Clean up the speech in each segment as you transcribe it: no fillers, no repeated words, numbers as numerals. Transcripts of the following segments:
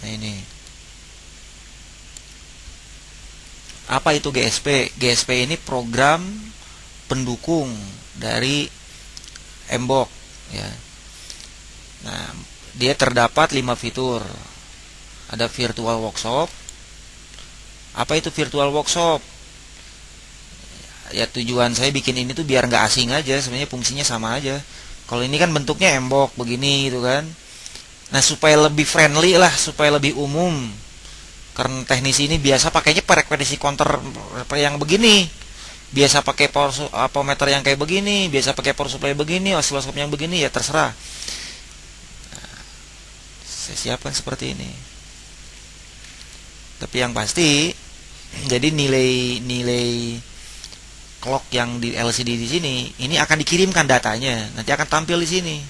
Nah ini. Apa itu GSP? GSP ini program pendukung dari Mbok ya. Nah, dia terdapat 5 fitur. Ada virtual workshop. Apa itu virtual workshop? Ya tujuan saya bikin ini tuh biar nggak asing aja, sebenarnya fungsinya sama aja. Kalau ini kan bentuknya Mbok begini gitu kan. Nah, supaya lebih friendly lah, supaya lebih umum. Karena teknisi ini biasa pakainya frekuensi counter yang begini. Biasa pakai power meter yang kayak begini, biasa pakai power supply begini, osiloskop yang begini, ya terserah. Nah, saya siapkan seperti ini. Tapi yang pasti, jadi nilai clock yang di LCD di sini, ini akan dikirimkan datanya, nanti akan tampil di sini.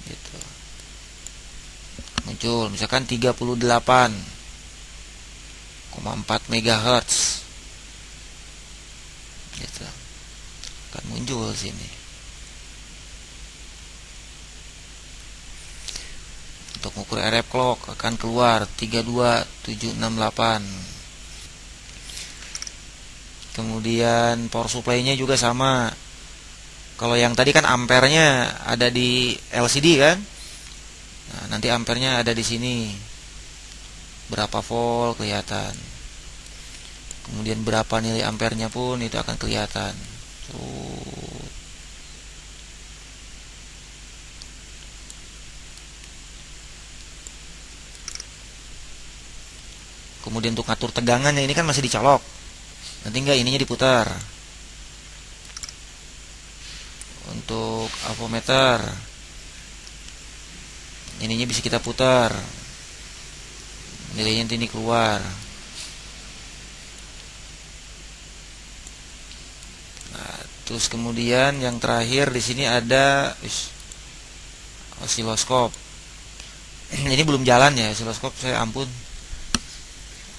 Gitu. Muncul misalkan 38,4 MHz. Gitu. Akan muncul sini. Untuk mengukur RF clock akan keluar 32768. Kemudian power supply-nya juga sama. Kalau yang tadi kan ampernya ada di LCD kan? Nah, nanti ampernya ada di sini. Berapa volt kelihatan. Kemudian berapa nilai ampernya pun itu akan kelihatan. Kemudian untuk ngatur tegangannya ini kan masih dicolok. Nanti enggak ininya diputar. Untuk avometer ininya bisa kita putar. Nilainya nanti ini keluar. Nah, terus kemudian yang terakhir di sini ada osiloskop. Ini belum jalan ya osiloskop, saya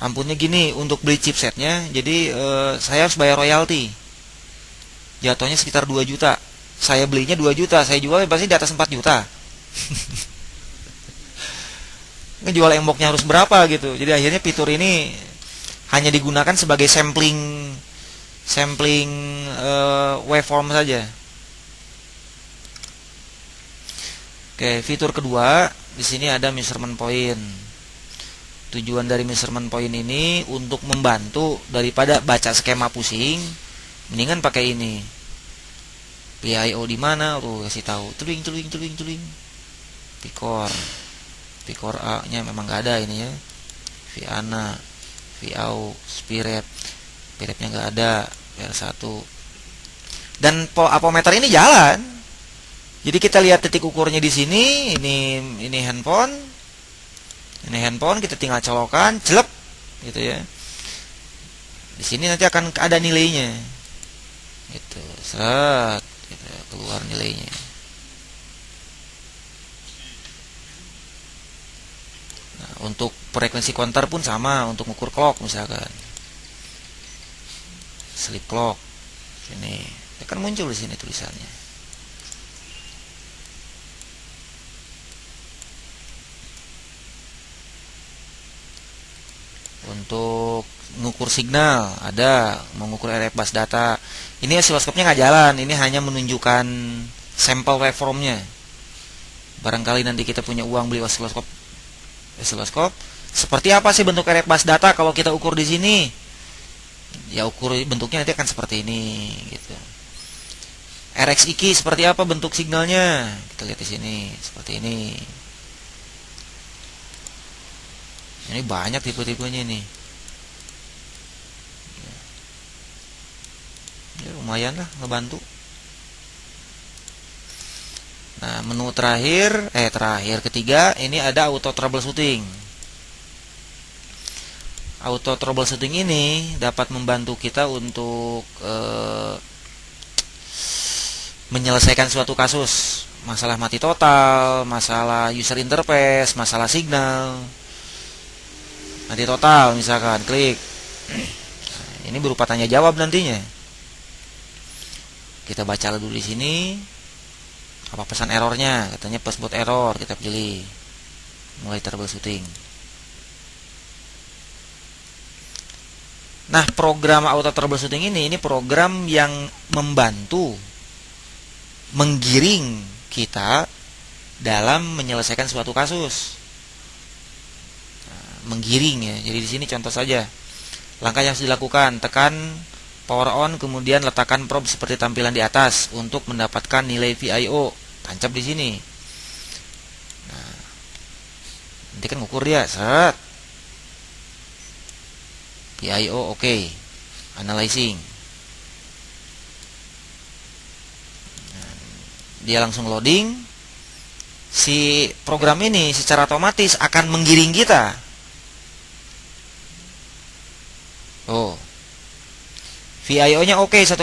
ampunnya gini, untuk beli chipsetnya, jadi saya harus bayar royalti. Jatuhnya sekitar 2 juta. Saya belinya 2 juta, saya jual pasti di atas 4 juta. Ngejual emboknya harus berapa gitu. Jadi akhirnya fitur ini hanya digunakan sebagai sampling waveform saja. Oke, fitur kedua di sini ada measurement point. Tujuan dari measurement point ini untuk membantu daripada baca skema pusing, mendingan pakai ini. PIO di mana? Tuh kasih tahu. Tuling. Picor A-nya memang nggak ada ini ya. Viana, Viau, Spirit. Spiritnya nggak ada. PR1. Dan apometer ini jalan. Jadi kita lihat titik ukurnya di sini. Ini handphone. Ini handphone, kita tinggal colokan, celep, gitu ya. Di sini nanti akan ada nilainya, gitu, set, gitu, keluar nilainya. Nah, untuk frekuensi counter pun sama, untuk ukur clock misalkan, sleep clock, ini akan muncul di sini tulisannya. Untuk mengukur signal ada, mengukur RF bus data. Ini osiloskopnya nggak jalan, ini hanya menunjukkan sampel waveformnya. Barangkali nanti kita punya uang beli osiloskop. Seperti apa sih bentuk RF bus data kalau kita ukur di sini? Ya ukur bentuknya nanti akan seperti ini, gitu. RXIQ seperti apa bentuk signalnya? Kita lihat di sini, seperti ini. Ini banyak tipe-tipenya nih. Ya, lumayan lah ngebantu. Nah, menu terakhir ketiga, ini ada auto troubleshooting. Auto troubleshooting ini dapat membantu kita untuk menyelesaikan suatu kasus, masalah mati total, masalah user interface, masalah signal. Mati total misalkan, klik. Nah, ini berupa tanya jawab nantinya. Kita baca dulu di sini. Apa pesan errornya? Katanya password error, kita pilih. mulai troubleshooting. Nah, program auto troubleshooting ini program yang membantu menggiring kita dalam menyelesaikan suatu kasus. Nah, menggiring ya. Jadi di sini contoh saja. Langkah yang harus dilakukan, tekan power on, kemudian letakkan probe seperti tampilan di atas untuk mendapatkan nilai VIO. Tancap di sini. Nah, nanti kan ngukur dia, set. VIO oke. Analyzing. Nah, dia langsung loading. Si program ini secara otomatis akan menggiring kita. Oh, VIO-nya oke, 1,8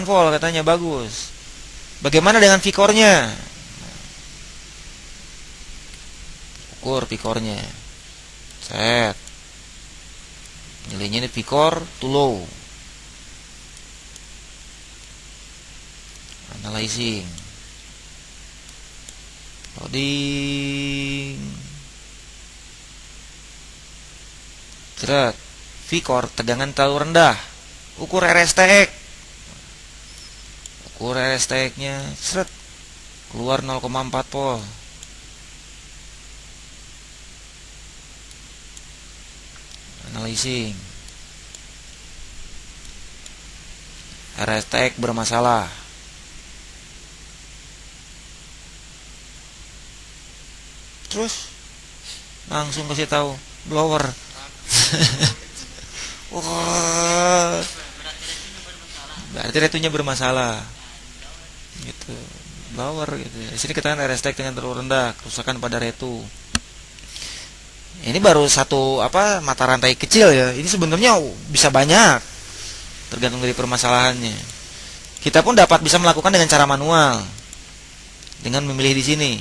volt katanya, bagus. Bagaimana dengan V-core-nya? Ukur V-core-nya. Set. Nilainya ini V-core too low. Analyzing. Loading. Cerat. V-core tegangan terlalu rendah. Ukur RSTX. Ukur RSTX-nya, seret. Keluar 0,4 volt. Analyzing. RSTX bermasalah. Terus langsung kasih tahu blower. Wah, berarti retunya bermasalah. Gitu. Blower gitu. Di sini ketegangan RSTX dengan terlalu rendah, kerusakan pada retu. Ini baru satu mata rantai kecil ya. Ini sebenarnya bisa banyak, tergantung dari permasalahannya. Kita pun dapat bisa melakukan dengan cara manual, dengan memilih di sini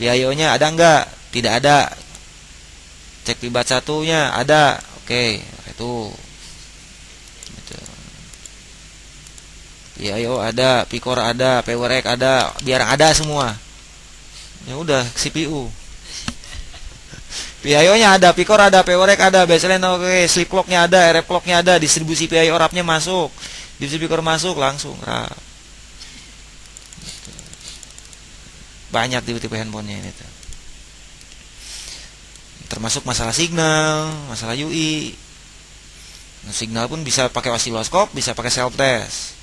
VIO-nya ada enggak, tidak ada. Cek pibat satunya ada, oke, itu. Gitu. VIO ada, V-core ada, PowerX ada, biar ada semua. Ya udah, CPU. PIO-nya ada, V-core ada, PowerX ada, baseline oke, sleep clock-nya ada, RF clock-nya ada, distribusi PIO RAP-nya masuk, distribusi V-core masuk, langsung RAP. Gitu. Banyak tipe-tipe handphonenya ini tuh. Termasuk masalah signal, masalah UI. Nah, signal pun bisa pakai osiloskop, bisa pakai self test.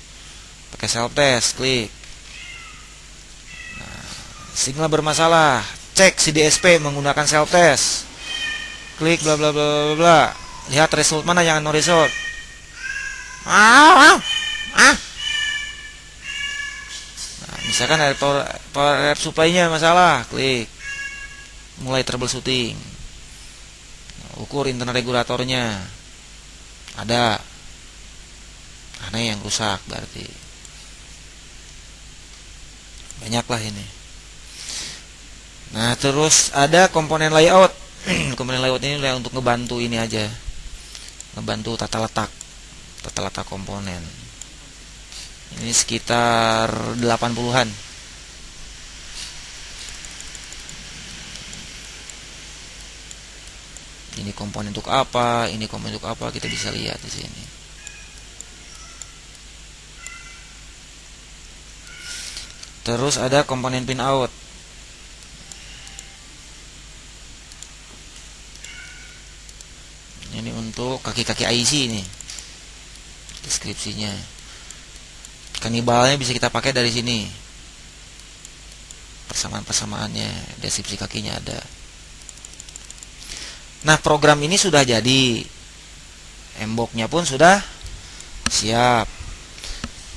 Pakai self test, klik. Nah, signal bermasalah, cek CDSP menggunakan self test. Klik bla bla bla bla bla. Lihat result mana yang no result. Nah, misalkan power supply-nya masalah, klik. Mulai troubleshooting. Ukur internal regulatornya. Ada. Aneh yang rusak berarti. Banyaklah ini. Nah, terus ada komponen layout. Komponen layout ini untuk ngebantu ini aja. Ngebantu tata letak komponen. Ini sekitar 80-an. Ini komponen untuk apa, ini komponen untuk apa, kita bisa lihat di sini. Terus ada komponen pin out. Ini untuk kaki-kaki IC ini. Deskripsinya. Kanibalnya bisa kita pakai dari sini. Persamaan-persamaannya, deskripsi kakinya ada. Nah, program ini sudah jadi. Emboknya pun sudah siap.